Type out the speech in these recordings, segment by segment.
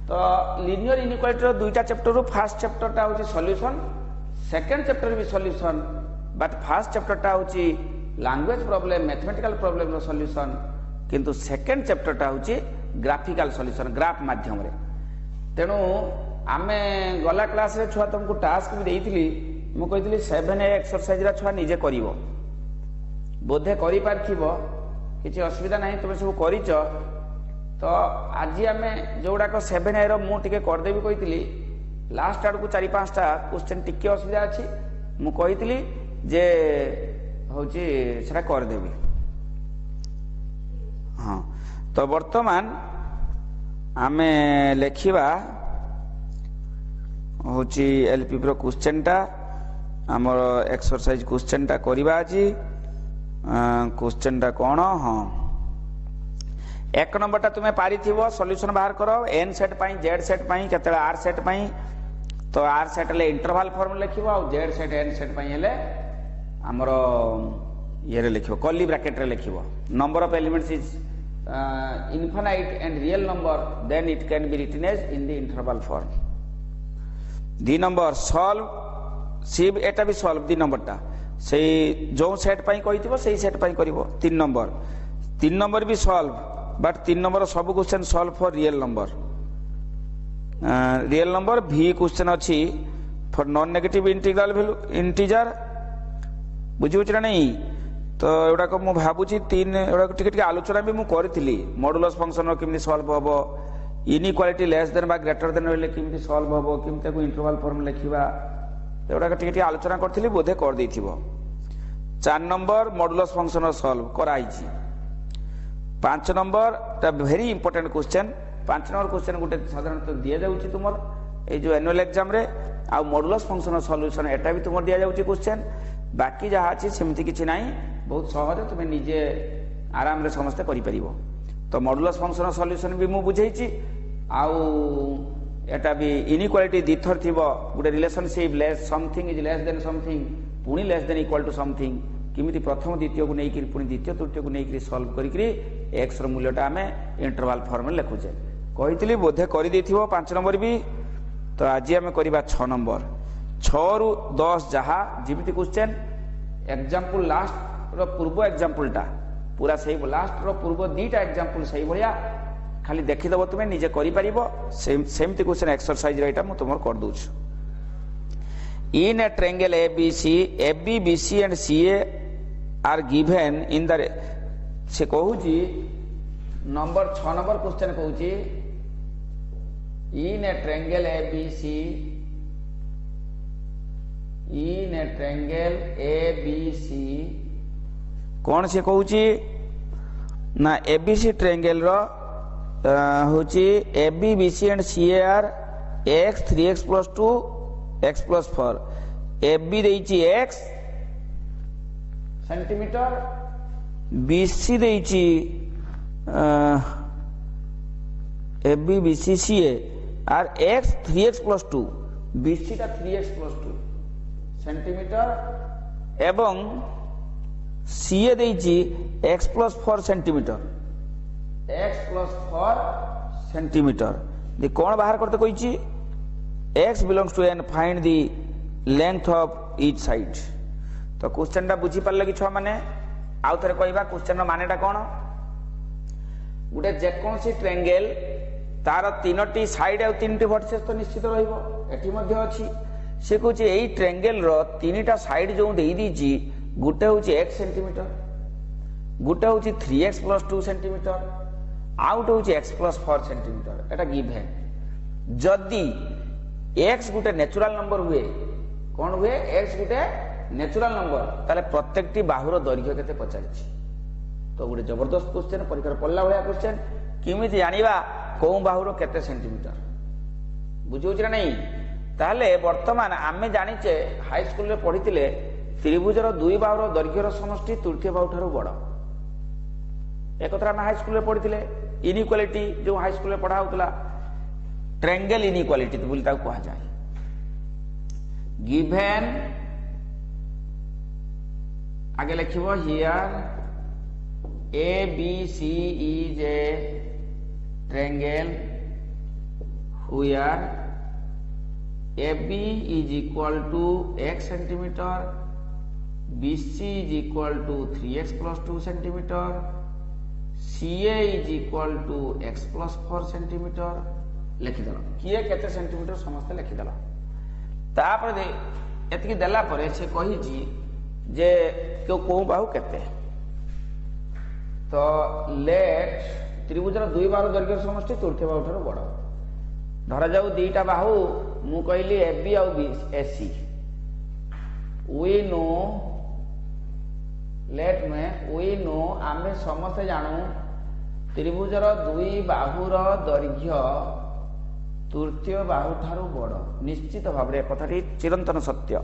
तो linear inequality दुईटा chapter fast चैप्टरटा हूँ सॉल्यूशन सेकंड चैप्टर भी सॉल्यूशन बट फास्ट चैप्टरटा हूँ लैंग्वेज प्रॉब्लम मैथमेटिकल प्रॉब्लम रो सॉल्यूशन किंतु सेकंड चैप्टरटा हूँ ग्राफिकल सॉल्यूशन ग्राफ माध्यम रे तेणु आमे गला क्लास रे छुआ तुमको टास्क भी देइथिली मु कहितली 7A एक्सरसाइज रा छुआ निजे करिवो बोधे करि पारथिबो किछि असुविधा नाही तुमे सब करिच तो आज आम जोड़ा 7A रो मु टिके कर देबी कहितली लास्ट आड़ को 4-5टा क्वेश्चन टिके असुविधा अछि मु कहितली जे होची सेटा कर देबी हाँ तो वर्तमान आमे लेखिबा होची एलपी प्रो क्वेश्चन टा हमर एक्सरसाइज क्वेश्चन टा करिबा अछि क्वेश्चन टा कोन हाँ एक नंबर टा तुम्हें पारी थीबो सॉल्यूशन बाहर करो एन सेट पाई जेड सेट पाई केतला आर सेट पाई तो आर सेट ले इंटरवल फॉर्म लिखिबो और जेड सेट एन सेट पाई हेले हमरो ये रे लिखिबो कर्ली ब्रैकेट रे लिखिबो number of elements is infinite and real number then it can be written as in the interval form the number solve सी एटा भी सॉल्व दी नंबर टा सेई जो सेट पाई कहिथिबो सेई सेट पाई करिवो 3 नंबर भी सॉल्व बट 3 नंबर सब question solve for real number भी क्वेश्चन अच्छी for non negative integral value integer बुझी नहीं तो एटा को मु भाबुची 3 एटा टिके आलोचना भी मु करथिली मॉडुलस फंक्शन रो किमि सॉल्व होबो इनइक्वालिटी लेस देन बा ग्रेटर देन होले किमि सॉल्व होबो किमि ताको इंटरवल फॉर्म लिखिबा एटा टिके आलोचना करथिली बोधे कर देथिबो 4 नंबर मॉडुलस फंक्शन सॉल्व कराइची 5 number very important question 5 number question गोटे साधारणतः दिया जाउची तुमर ए जो एनुअल एग्जाम रे आ मॉडुलस फंक्शन सॉल्यूशन एटा भी तुमर दिया जाउची क्वेश्चन बाकी जहाँ अच्छी सेमती किछि नाही बहुत सहज तुम्हें निजे आराम रे समस्ते करि परिबो तो मॉडुलस फंक्शन सॉल्यूशन भी मु बुझेइची आउ एटा भी इनइक्वालिटी दिथर थिबो गोटे relationship less something is less than something पुनी less than equal to something किमिति प्रथम द्वितीय को नहीं पुणी द्वितीय तृतीय को नहीं सॉल्व करी एक्स रो मूल्यटा आम इंटरवल फॉर्म में लिखुचे कही बोधे कर 5 नंबर भी तो आज आम करवा 6 नंबर 6 रु 10 जहाँ जिमिति क्वेश्चन एग्जाम्पल लास्ट रो पूर्व एग्जाम्पलटा पूरा सही लास्ट रो पूर्व दीटा एग्जाम्पल सही भाया खाली देखीदेव तुम्हें निजे कर सेमती क्वेश्चन एक्सरसाइज रहा मुझे तुम कर दूँ in a triangle ABC, AB, BC and CA are given in the से कहूची नंबर 6 नंबर क्वेश्चन कहूची in a triangle ABC कौन से कहूची ना ABC ट्रायंगल रो होची AB, BC and CA are x 3x plus 2 x plus 4 AB देइची x centimetre BC देइची AB BC CA आर x 3x plus 2 BC टा 3x plus 2 सेंटीमीटर एवं CA देइची x plus 4 centimetre x plus 4 centimetre दे कौन बाहर करते कहिची x belongs to n find the length of each side तो क्वेश्चन टा बुझी पारले कि छुआ माने आउ थरे कहबा क्वेश्चन रो मानेटा कोन गुटे जेकोसी ट्रायंगल तार 3टी साइड और 3टी वर्टिसेस तो निश्चित रहइबो एठी मध्ये अछि से कहूची एई ट्रायंगल रो 3टा साइड जो देई दीची गुटे होची 1 सेंटीमीटर गुटे होची 3x + 2 सेंटीमीटर आउट होची x + 4 सेंटीमीटर एटा गिवन जदी x गोटे नेचुरल नंबर हुए कौन हुए x गोटे नेचुरल नंबर ताले प्रत्येकटी बाहुर दैर्घ्य केते पचारिछि तो गोटे जबरदस्त क्वेश्चन परीक्षा पढ़ला भाया क्वेश्चन किमिति जानिबा को बाहुर केते सेंटीमीटर बुझौछ ना नहीं ताले वर्तमान आमे जानिचे हाई स्कूल रे पढ़ितिले त्रिभुजर दुई बाहुर दैर्घ्यर समष्टि तृतीय बाहु ठारू बड़ एक कथा आमे हाई स्कूल रे पढ़ितिले इनइक्वालिटी जो हाई स्कूल रे पढ़ा होतला ट्रायंगल इनइक्वालिटी तो बोलता कहा जाए गिवन आगे लिखिबो here ABC is a triangle where AB is equal to x centimeter, BC is equal to 3x plus 2 centimeter, CA is equal to x plus 4 centimeter लिखिदेल किए केते सेंटीमीटर समस्त लिखिदेल तापर एतिकी देला परे से कही जे को बाहु केते तो लेट त्रिभुजर दुई बाहु दैर्घ्य समष्टि तृतीय बाहु ठाରୁ बड़ धरा जाऊ दीटा बाहु मु कहली AB आउ AC वी नो लेट में वी नो आमे समस्त जानू त्रिभुजर दुई बाहुर दैर्घ्य तृतीय बाहु ठारू बड़ निश्चित भाव में कथाटी चिरंतन सत्य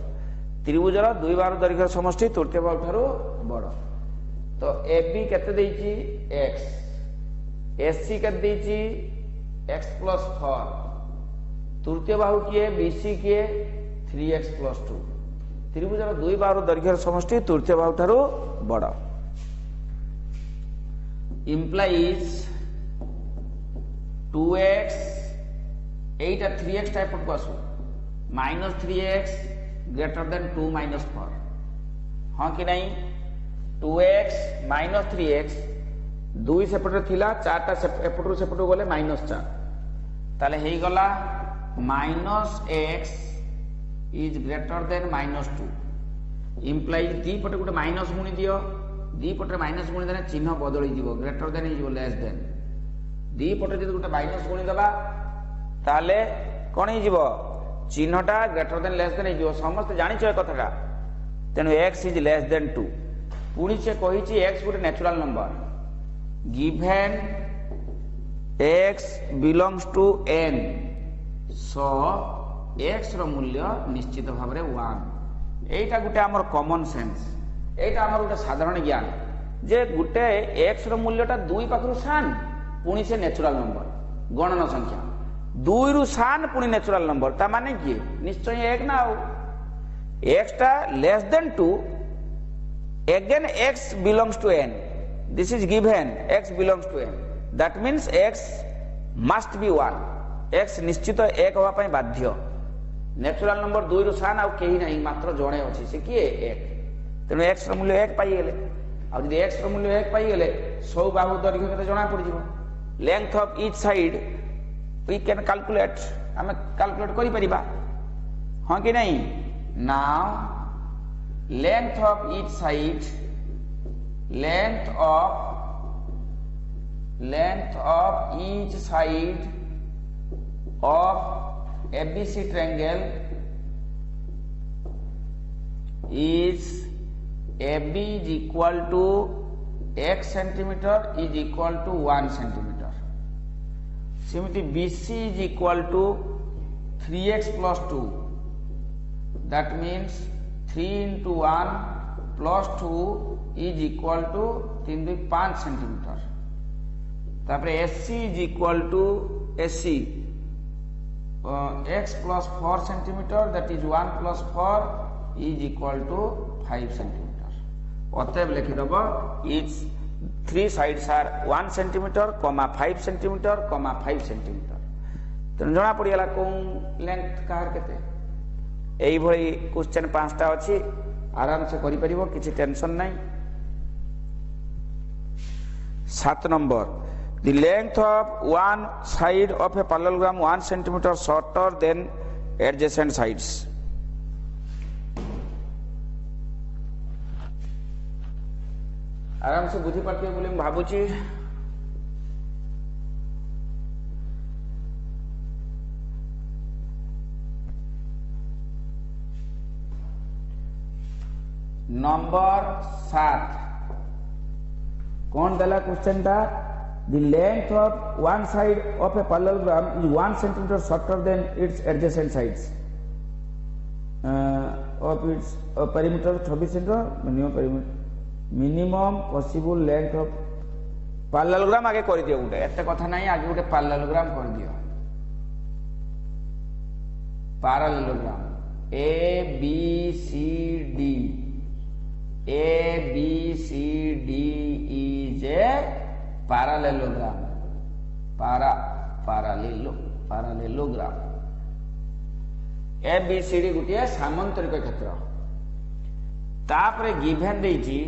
त्रिभुजर दुई बाहु दैर्घ्य समष्टि तृतीय बाहु ठारू बड़ तो AB केते देइची x AC केते देइची x plus 4 तृतीय बाहु किए BC किए 3x plus 2 त्रिभुजर दुई बाहु दैर्घ्य समष्टि तृतीय बाहु ठारू बड़ implies 2x 8 और 3x टाइप को आसु minus 3x greater than 2 minus 4 हाँ कि नहीं 2x माइनस 3x दुई सेपटे थिला 4टा एपटू सेपटू गले माइनस 4 ताले हेई गला minus x is greater than minus 2 implies दी पटे गोटे माइनस गुणी दियो दी पटे माइनस गुणी देने चिन्ह बदली जीवो greater than is less than दी पटे जदि गोटे माइनस गुणी दबा ताले कौन हो चिन्हटा ग्रेटर देन लेस देन हो समस्त जानिछ ए कथाटा तेणु x इज लेस देन 2 पुणी से कही x गोटे natural number given x belongs to n so x रो मूल्य निश्चित भाव में 1 एटा गोटे आमर कॉमन सेंस एटा आमर गोटे साधारण ज्ञान जे गोटे x रो मूल्यटा 2 पाखरु सान पुणी से नेचुरल नंबर गणन संख्या 2 रु सान पुणी नेचुरल नंबर ता माने कि निश्चय एक ना हो x टा less than 2 again x belongs to n this is given x belongs to n that means x must be 1 x निश्चित एक होवा पई बाध्य नेचुरल नंबर 2 रु सान आ केही नहीं मात्र जणे अछि से किए 1 तेनु x रो मूल्य 1 पाई गेले आ जदि x रो मूल्य 1 पाई गेले 100 बाहु दैर्घ्य केते जणा पड़ जिवो length of each side we can calculate हमें calculate करि परिबा हां कि नहीं now length of each side length of each side of ABC triangle is AB is equal to x centimeter is equal to 1 centimeter सिमिति BC is equal to 3x plus 2 that means 3 into 1 plus 2 is equal to 3 to 5 centimeter तापरे SC is equal to SC x plus 4 centimeter that is 1 plus 4 is equal to 5 centimeter अतएव लिखि दबो is 3 sides are 1 centimeter, 5 centimeter, 5 centimeter. तेणु जना पड़ीगला कौन length car केते एई भई question 5टा अछि आराम से करि परिबो किछि टेंशन नाही 7 number the length of one side of a parallelogram 1 centimeter shorter than adjacent sides आराम से बुझी पार्थे बोले भावुची नंबर 7 कौन दला क्वेश्चन टा the length of one side of a parallelogram is 1 centimeter shorter than its adjacent sides of its perimeter 26 centimeter minimum possible length of parallelogram आगे कर दियो उठे एते कथा नहीं आगे उठे parallelogram कर दियो parallelogram A B C D is a parallelogram parallelogram A B C D गोटे सामांतरिक क्षेत्र तापरे गिवन देछि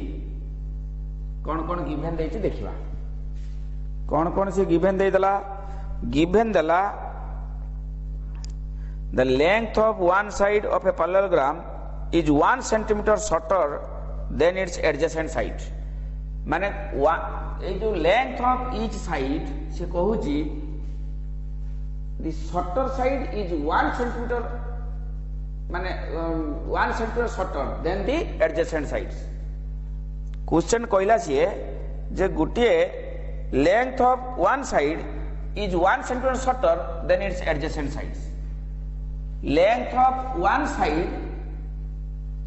कौन कौन गिवन देछि देखिबा कौन कौन से गिवन दे दला गिवन दला the length of one side of a parallelogram is 1 centimeter shorter than its adjacent side माने ए जो लेंथ ऑफ ईच साइड से कहू जी the shorter side is 1 centimeter माने 1 centimeter shorter than the adjacent sides question कहला छे जे गुटिए length of one side is 1 centimeter shorter than its adjacent sides length of one side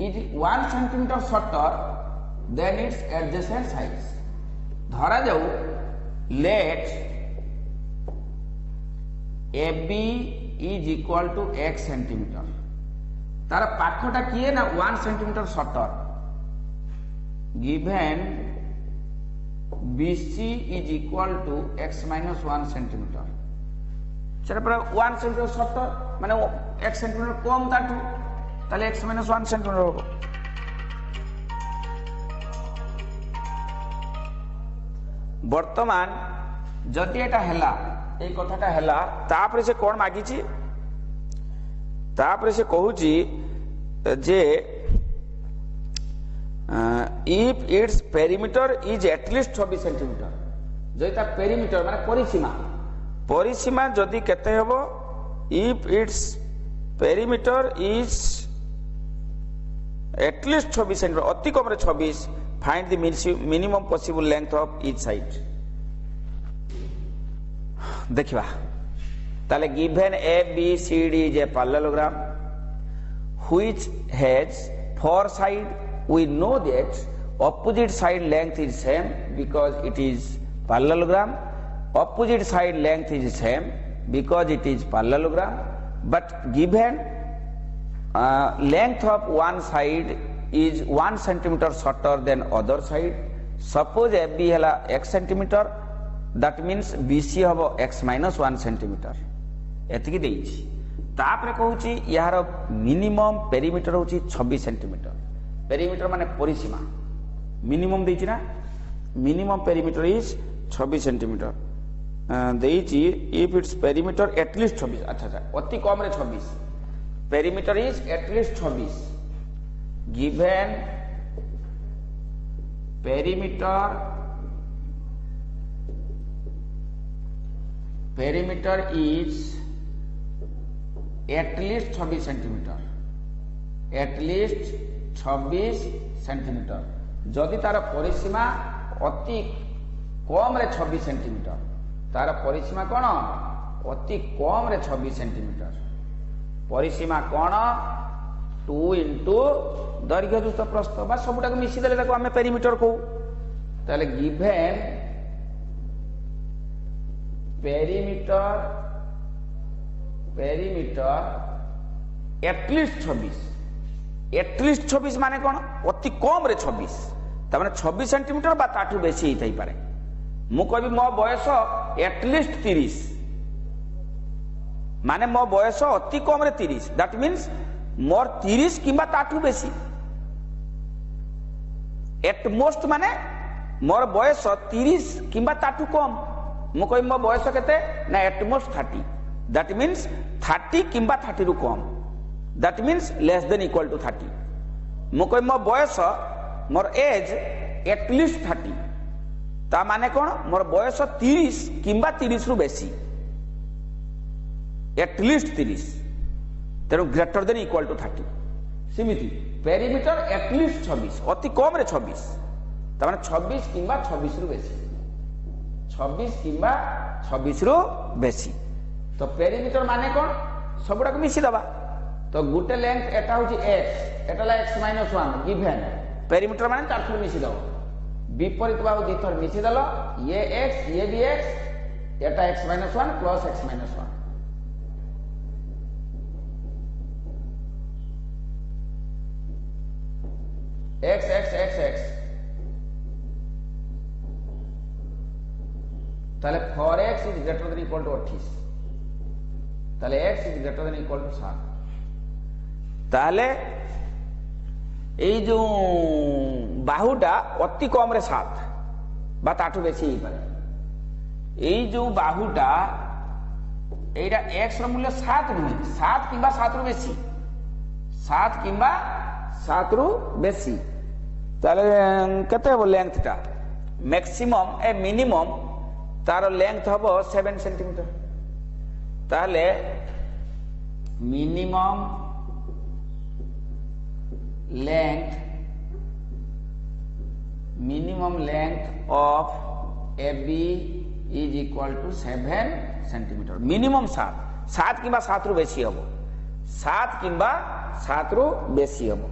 is 1 centimeter shorter than its adjacent sides धरा जाऊ let AB is equal to x centimeter तार पाखटा किए ना 1 centimeter shorter given BC is equal to x minus 1 centimeter चलो पर 1 centimeter shorter माने x centimeter कम ताठू ताले x minus 1 centimeter होबो वर्तमान जदि एटा हैला ए कथाटा हैला तापरे से कोन मागिची तापरे से कहूची जे if its perimeter is at least 26 centimeter जैता perimeter माने परिसीमा जदि केते हेबो if its perimeter is at least 26 centimeter अति कम रे 26 find the minimum possible length of each side देखिबा ताले given A B C D is a parallelogram which has 4 sides we know that opposite side length is same because it is parallelogram opposite side length is same because it is parallelogram but given length of one side is 1 centimeter shorter than other side suppose AB hela x centimeter that means BC habo x minus 1 centimeter एतिकी देइछि तापरे कहूछि यार minimum perimeter होछि 26 centimetre perimeter माने परिसीमा minimum देइछि ना minimum perimeter is 26 centimetre देइछि if its perimeter at least 26 अच्छा अति कम रे 26 perimeter is at least 26 given perimeter is at least 26 centimetre at least 26 centimetre जदि तार परिसीमा अति कम रे 26 सेंटीमीटर तार परिसीमा कोन अति कम रे 26 सेंटीमीटर परिसीमा कोन 2 into दैर्घ्य दुष्ट प्रस्थ बा सबटा को मिसी देले ताको हमें पेरीमीटर को ताले गिवन पेरीमीटर एटलीस्ट 26 माने कोन अति कम रे 26 ता माने 26 सेंटीमीटर बा ताठू बेसी हिथै पारे मु कहबी मो बयस एटलीस्ट 30 माने मो बयस अति कम रे 30 दैट मींस मोर 30 किंबा ताठू बेसी एट मोस्ट माने मोर बयस 30 किंबा ताठू कम मु कहबी मो बयस केते ना एट मोस्ट 30 दैट मींस 30 किंबा 30 रु कम that means less than equal to 30 मु कहि मो बयस मोर एज at least 30 ता माने कोन मोर बयस 30 किंबा 30 रु बेसी at least 30 तेरो ग्रेटर देन इक्वल टू 30 सिमिति पेरीमीटर at least 26 अति कम रे 26 ता माने 26 किंबा 26 रु बेसी 26 किंबा 26 रु बेसी तो पेरीमीटर माने कोन सबडा को मिसी दबा तो गुटे लेंथ एटा होची x एटा ला x minus 1 गिवन पेरीमीटर माने चार थर मिसी दो विपरीत बाहु दी थर मिसी दलो ये x ये भी x एटा x minus 1 plus x minus 1 x ताहले for x is greater than equal to 28 ताहले x is greater than equal to 7 ताहले এই যে বাহুটা অতি কমরে 7 বা তাঠু বেশি হই পারে এই যে বাহুটা এইটা x র মূল্য 7 নুহে 7 কিংবা 7 রু বেশি 7 কিংবা 7 রু বেশি তাহলে কত হবে লেংথটা ম্যাক্সিমাম এ মিনিমাম তার লেংথ হবে 7 সেন্টিমিটার তাহলে minimum length of AB is equal to 7 centimeter minimum 7 কিংবা 7 রু বেশি হবে 7 কিংবা 7 রু বেশি হবে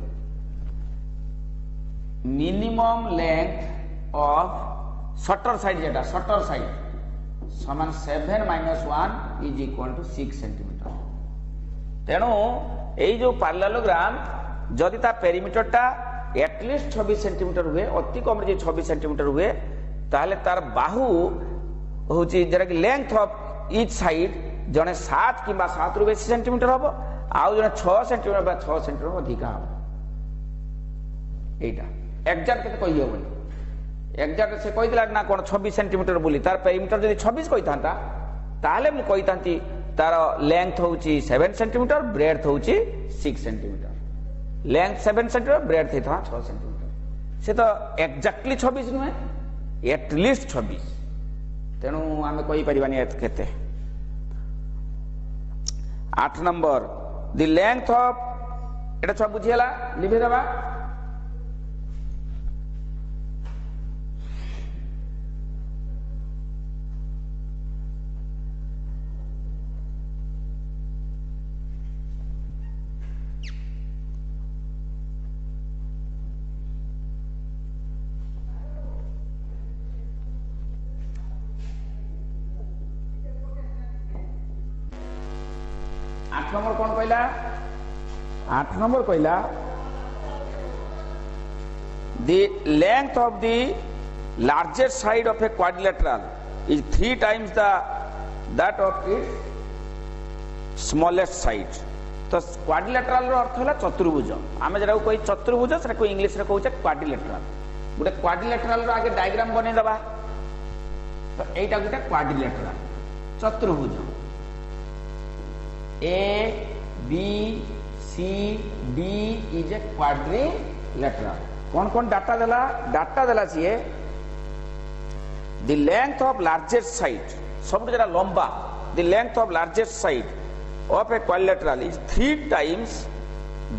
minimum length of shorter side যেটা shorter side সমান 7 minus 1 is equal to 6 centimeter তেণু এই যে parallelogram যদি তা পেরিমিটারটা এটলিস্ট 26 সেন্টিমিটার হুয়ে অতি কম যে 26 সেন্টিমিটার হুয়ে তাহলে তার বাহু হচ্ছে যেটা কি লেংথ অফ ইচ সাইড জনে 7 কিংবা 7 রু বেশি সেন্টিমিটার হবো আর জনে 6 সেন্টিমিটার বা 6 সেন্টিমিটার অধিকা হবো এইটা এক্সাক্ট কেতে কই হবনি এক্সাক্ট সে কই দিলা না কোন 26 সেন্টিমিটার বলি তার পেরিমিটার যদি 26 কইতান্তা তাহলে মু কইতান্তি তার লেংথ হচ্ছে 7 সেন্টিমিটার ব্রেডথ হচ্ছে 6 সেন্টিমিটার लेंथ 7 सेंटीमीटर ब्रेड थी था 6 सेंटीमीटर से तो एक्जाक्टली 26 नुहे एटलिस्ट 26 तेणु आम कही पारिबानी केते 8 नंबर द लेंथ ऑफ एटा सब बुझियला लिखि देबा नंबर कौन कहला 8 नंबर कहला the length of the largest side of a quadrilateral is 3 times that of its smallest side तो quadrilateral रो अर्थ होला चतुर्भुज आमे जरा कोई चतुर्भुज सेटा को इंग्लिश रे कहउछ quadrilateral गुटे quadrilateral रो आगे डायग्राम बने दबा तो एटा गुटे quadrilateral चतुर्भुज A, B, C, D is a quadrilateral. कौन डाटा देला? डाटा देला चाहिए the length of largest side सब जरा लंबा the length of largest side of a quadrilateral is 3 times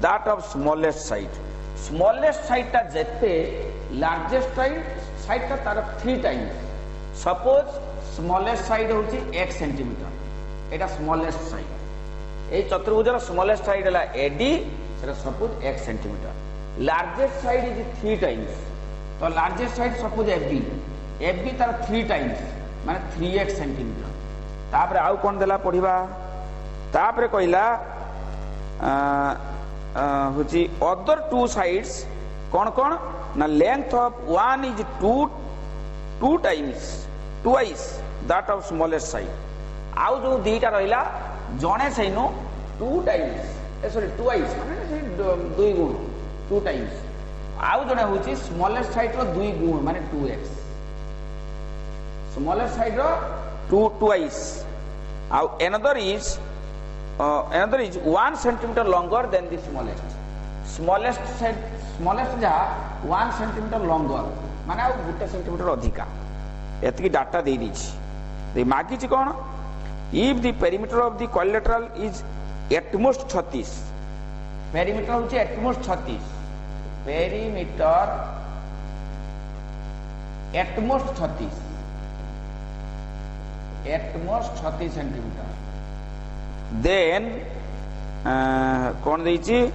that of smallest side. smallest side टा जेते largest side टा तार 3 times. suppose smallest side होची 1 सेंटीमीटर एटा smallest side এই চতুর্ভুজের স্মলেস্ট সাইড হলা এডি সেটা suppose 1 centimetre largest side is 3 times তো largest side suppose FB FB তার 3 টাইমস মানে 3x সেন্টিমিটার তারপরে আউ কোন দেলা পড়িবা তারপরে কইলা হচ্ছে অদর টু সাইডস কোন না length of one is 2 Times twice that of smallest side আউ যে দুইটা রইলা जने सैनु 2 टाइम्स सॉरी ट्वाइस माने से 2 गुण 2 टाइम्स आउ जने होची स्मॉलेस्ट साइड रो 2 गुण माने 2x स्मॉलेस्ट साइड रो 2 ट्वाइस आउ another is 1 centimetre longer than the smallest side smallest जा 1 सेंटीमीटर लॉन्गर माने आउ 1 सेंटीमीटर अधिका एतकी डाटा दे दीची दे मागी ची कोन if the perimeter of the quadrilateral is at most 36 perimeter होची at most 36 perimeter at most 36 centimeter then कौन देइची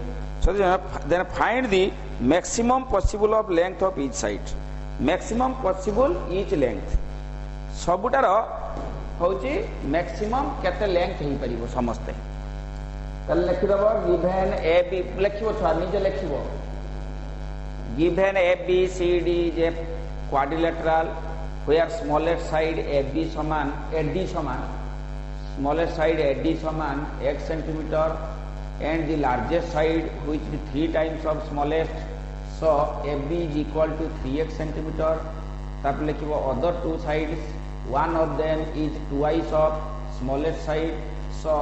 then find the maximum possible of length of each side maximum possible each length सबुटार होची maximum केते length हे परिबो समस्ते तल लिखि दबो given A B लिखिबो छा निजे लिखिबो given A B C D जे quadrilateral where smallest side AB समान AD समान smallest side AD समान x centimeter and the largest side which is 3 times of smallest, so AB is equal to 3x centimeter. तापर लिखिबो other two sides, one of them is twice of smallest side, so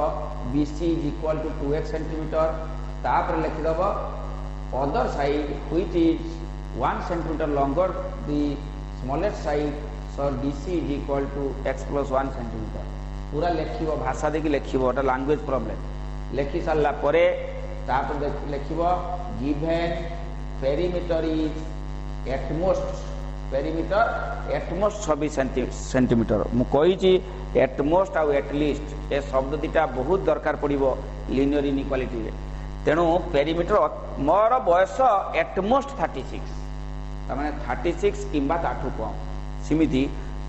BC is equal to 2x centimeter. तापर लिखिदबो other side which is 1 centimeter longer the smallest side, so DC is equal to x plus 1 centimeter. पूरा लिखिबो भाषा देखि लिखिबो एटा language problem लिखि सारला परे तापर लिखिबो given perimeter is at most perimeter at most 26 centimetre मु कहि छी at most uh at least ए शब्द दिटा बहुत दरकार पड़िबो लिनियर इनइक्वालिटी रे तेणु पेरीमीटर मोर बयस एट मोस्ट 36 तमाने 36 किंबा ताठू कम सिमिति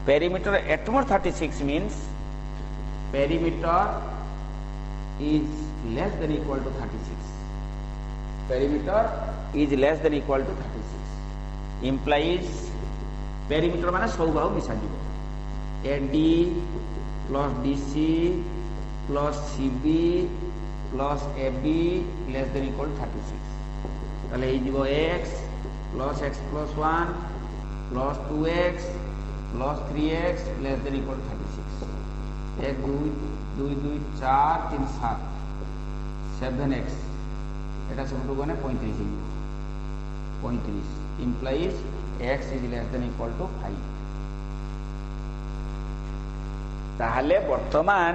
perimeter at most 36 means perimeter is less than equal to 36 perimeter is less than equal to 36 implies perimeter माने सब बाहु मिसा दिबो AD plus DC plus CB plus AB less than equal to 36 ताले ही दिबो x plus 1 plus 2x plus 3x less than equal to 36 1 2 2 4 3 7 7x এটা सबटू गने 35 implies x is less than equal to 5 ताहले वर्तमान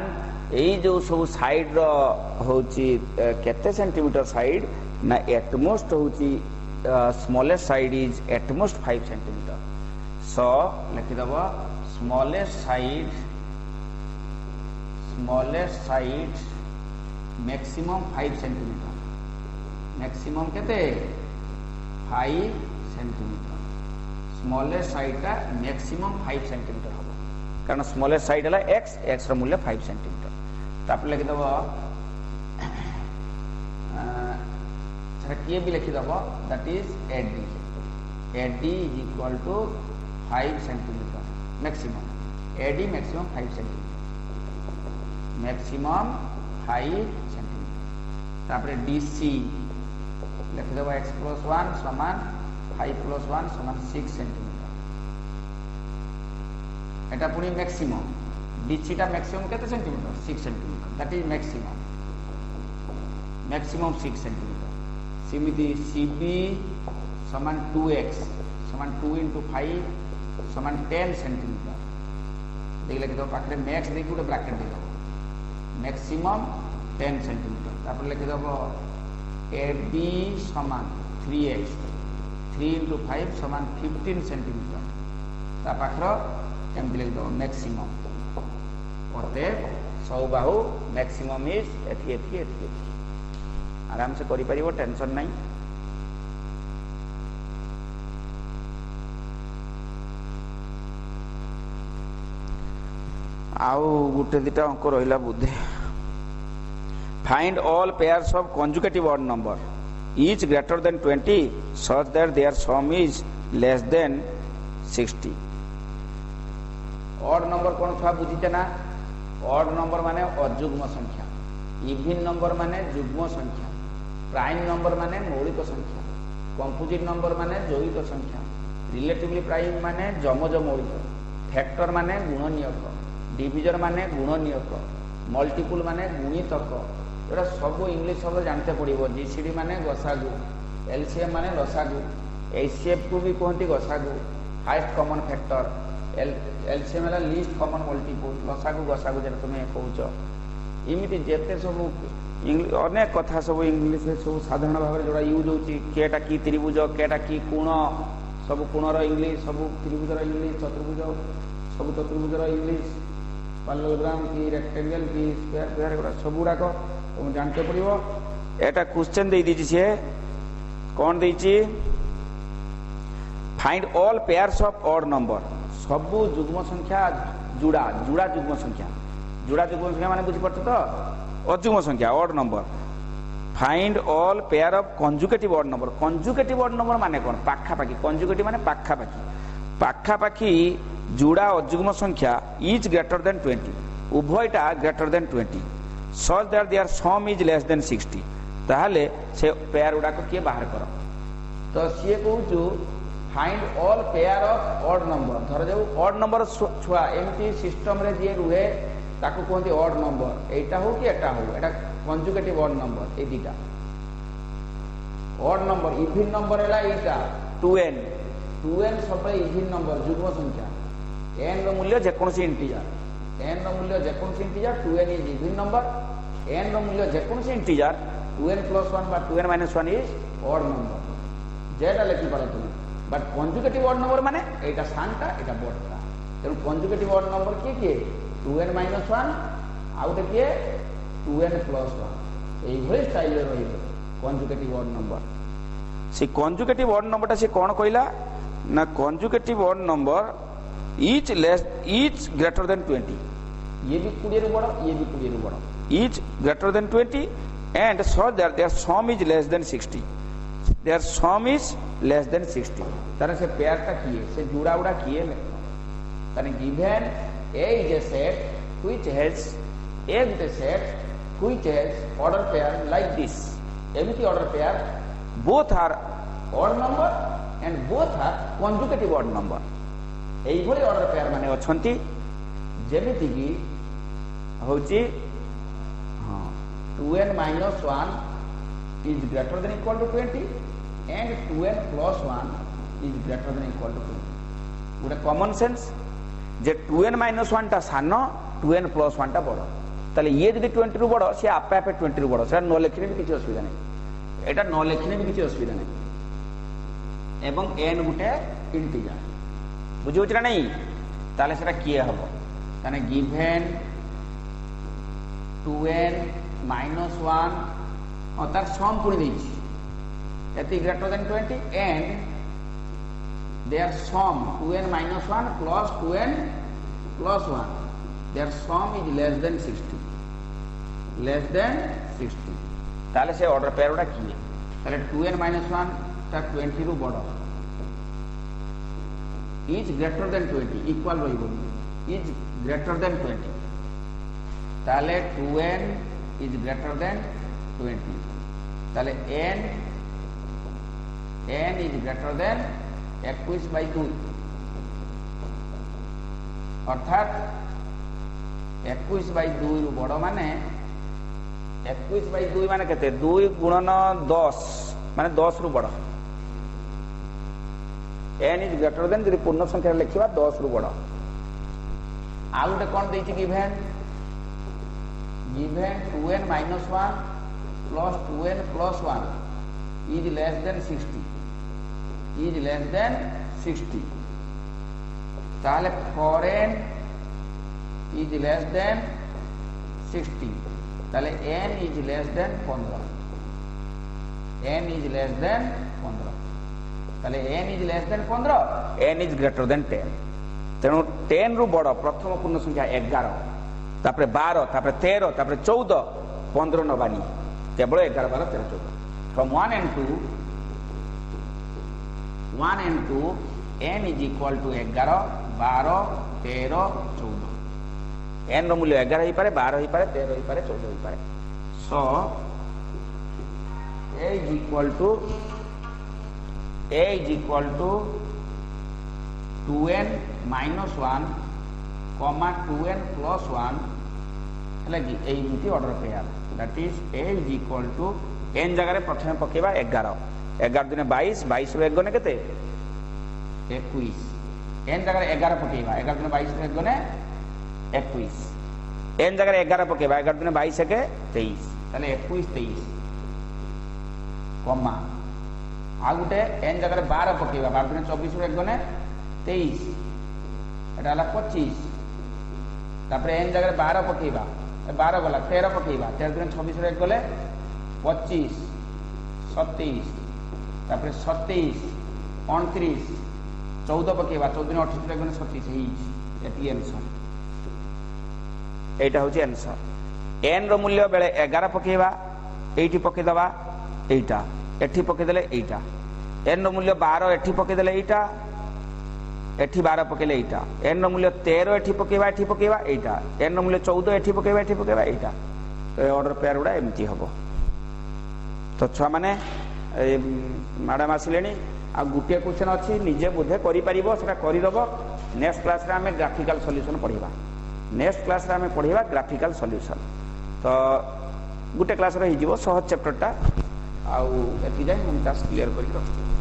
एई जो सब साइड रो होची केते सेंटीमीटर साइड ना एट मोस्ट होची smallest side is at most 5 centimetre so लिखि दबो smallest side maximum 5 centimetre maximum केते 5 सेंटीमीटर स्मॉलेस्ट साइड का मैक्सिमम 5 सेंटीमीटर हो कारण स्मॉलेस्ट साइड है x रो मूल्य 5 सेंटीमीटर तापर लिखि दबो ये भी लिखि दबो that is AD is equal to 5 centimetre maximum AD maximum 5 centimetre maximum 5 centimetre तापर DC लिखि दबो x plus 1 समान 5 plus 1 समान 6 सेंटीमीटर एटा पुनी मैक्सिमम DC टा मैक्सिमम केते centimetre 6 centimetre that is maximum 6 centimetre सिमिति CB समान 2x समान 2 into 5 समान 10 सेंटीमीटर देख लिखि दो पाखरे मैक्स देखि उडे ब्रैकेट दे दो मैक्सिमम 10 सेंटीमीटर तापर लिखि दबो AB समान 3x 3 into 5 समान 15 सेंटीमीटर ता पाखरो एम लिखि दो मैक्सिमम ओते सब बाहु मैक्सिमम इज एथि आराम से करि परिबो टेंशन नहीं आउ गुटे दिटा अंक रहिला बुद्धि find all pairs of conjugative odd number each greater than 20 such that their sum is less than 60 odd number कोन था बुझिते ना ऑड नंबर माने अजुग्म संख्या इवन नंबर माने जुग्म संख्या प्राइम नंबर माने मौलिक संख्या कंपोजिट नंबर माने जैविक संख्या रिलेटिवली प्राइम माने जमज मौलिक फैक्टर माने गुणनीयक डिविजन माने गुणनीयक मल्टीपल माने गुणितक एटा सब इंग्लिश शब्द जानते पड़ो जीसीडी माने गसागु एलसीएम माने लसागु एचसीएफ को भी कहती गसागु हाईएस्ट कॉमन फैक्टर एलसीएम है लीस्ट कॉमन मल्टीपल लसागु गसागु जे तुम कहूच इमिति जेते सब अनेक कथा सब इंग्लिश सब साधारण भाव में जोड़ा यूज होटा कि त्रिभुज केटा कि कोण सब कोणर इंग्लिश सब त्रिभुजर इंग्लिश चतुर्भुज सब चतुर्भुजर इंग्लिश पैरेललोग्राम कि रेक्टेंगल कि स्क्वायर गुड़ा सब गुड़ाक तुम जानते पड़ो एटा क्वेश्चन दे दीजिए सी कौन देछि find all pairs of odd number सब जुग्म संख्या जुड़ा जुग्म संख्या माने बुझी पड़छ तो अजुग्म संख्या odd number find all pair of conjugative odd number माने कौन पाखापाखी कंजुगेटिव माने पाखापाखी जोड़ा अजुग्म संख्या इज ग्रेटर देन 20 उभयटा greater than 20 such that their sum is less than 60 ताहले से पेयर गुडा को किए बाहर कर तो सी कहूँ find all pair of odd number धर जाऊ ऑड नंबर छुआ एमती सिस्टम रे जे रुहे ताको कहते ऑड नंबर एटा हो कि एटा हो एटा कंजुगेटिव ऑड नंबर ए दीटा ऑड नंबर इवन नंबर है एटा 2n 2n सब इवन नंबर जुग्म संख्या n रो मूल्य जेकोसी इंटीजर n रो मूल्य जेकोसी integer 2n is even number n रो मूल्य जेकोसी इंटीजर 2n + 1 बा 2n - 1 इज ऑड नंबर जेटा लिखि पारो तुम बट कंजुगेटिव ऑड नंबर माने एटा सानटा एटा बडटा तेनु कंजुगेटिव ऑड नंबर के 2n - 1 आउट के 2n + 1 एई भली स्टाइल रे रहिबो कंजुगेटिव ऑड नंबर से कंजुगेटिव ऑड नंबरटा से कोन कहला ना conjugative odd number is greater than 20 ये भी 20 रु बड़ ये भी 20 रु बड़ is greater than 20 and so that their sum is less than 60 their sum is less than 60 तारे से पेयरटा किए से जुड़ा उड़ा किए ताने given a is a set which has a is a set which has order pair like this एमिति order pair both are odd number and both are conjugative odd number एई भली ऑर्डर पेयर माने अछंती जेमिति की होची हां 2n - 1 is greater than equal to 20 and 2n + 1 is greater than equal to 20 Gute common sense J 2n - 1 टा सानो 2n + 1 टा बड़ ताले ये जदी 20 रु बड़ से आपे आपे 20 रु बड़ से न लिखने भी किछ असुविधा नै एटा न लिखने भी किछ असुविधा नै एवं n गुटे इंटीजर बुझुछ ना नहीं ताले सेटा किए हबो ताने गिवन 2n - 1 और तार सम पुणी देछि एति greater than 20 and their sum 2n - 1 plus 2n plus 1 their sum is less than 60 ताले से ऑर्डर पेयर उडा किए ताले 2n - 1 ता 20 रु बड़ is greater than 20 equal रहिबो is greater than 20 ताले 2n is greater than 20 ताले n is greater than 21/2 अर्थात 21/2 रु बड़ माने 21/2 माने केते 2 × 10 माने 10 रु बड़ n इज ग्रेटर देन जदि पूर्ण संख्या लिखिबा 10 रु बड़ आ गुटे कोन देछि given 2n - 1 plus 2n plus 1 is less than 60 is less than 60 ताले 4n is less than 60 ताले n is less than 15 n is less than 15 ताले n is less than 15 n is greater than 10 तेणु 10 रु बड़ प्रथम पूर्ण संख्या 11 तापरे 12 तापरे 13 तापरे 14 15 नबानी केवल 11 12 13 14 from 1 and 2 n is equal to 11 12 13 14 n रो मूल्य 11 ही पारे 12 ही पारे 13 ही पारे 14 ही पारे सो a is equal to 2n - 1 comma 2n plus 1 लगी एमिति order pair that is a is equal to n जगह रे प्रथम पकेबा 11 11 दिन 22 22 रो 1 गने केते 21 n जगह रे 11 पकेबा 11 दिन 22 रो 1 गने 21 n जगह रे 11 पकेबा 11 दिन 22 के 23 ताले 21 23 कमा आ गुटे n जगह रे 12 पकेबा 12 दिन 24 रो 1 गने 23 एटा हला 25 तापरे n जगह रे 12 पकेबा 12 गला 13 पकेबा 13 दिन 26 रो 1 गले 25 27 तापरे 27 29 14 पकेबा 14 दिन 28 रो 27 ही एटी आंसर एटा होची आंसर n रो मूल्य बेले 11 पकेबा एठी पके दबा एटा एठी पके देले एटा n रो मूल्य 12 एठी पके देले एटा एठी 12 पकेले एटा n ର ମୂଲ୍ୟ 13 एठी पकेबा एटा n ର ମୂଲ୍ୟ 14 एठी पकेबा एटा तो ऑर्डर पेयर गुड़ा एमती हबो। तो छुआ माने मैडम आसिले आ गोटे क्वेश्चन अच्छी निजे बोधे करदब। नेक्स्ट क्लास रे आमे ग्राफिकल सॉल्यूशन पढ़िबा। नेक्स्ट क्लास रे आमे पढ़िबा ग्राफिकल सॉल्यूशन। तो गोटे क्लास रे हिजिवो सहज चैप्टर टा आउ एति जाय हम टास्क क्लियर करि रखिबो।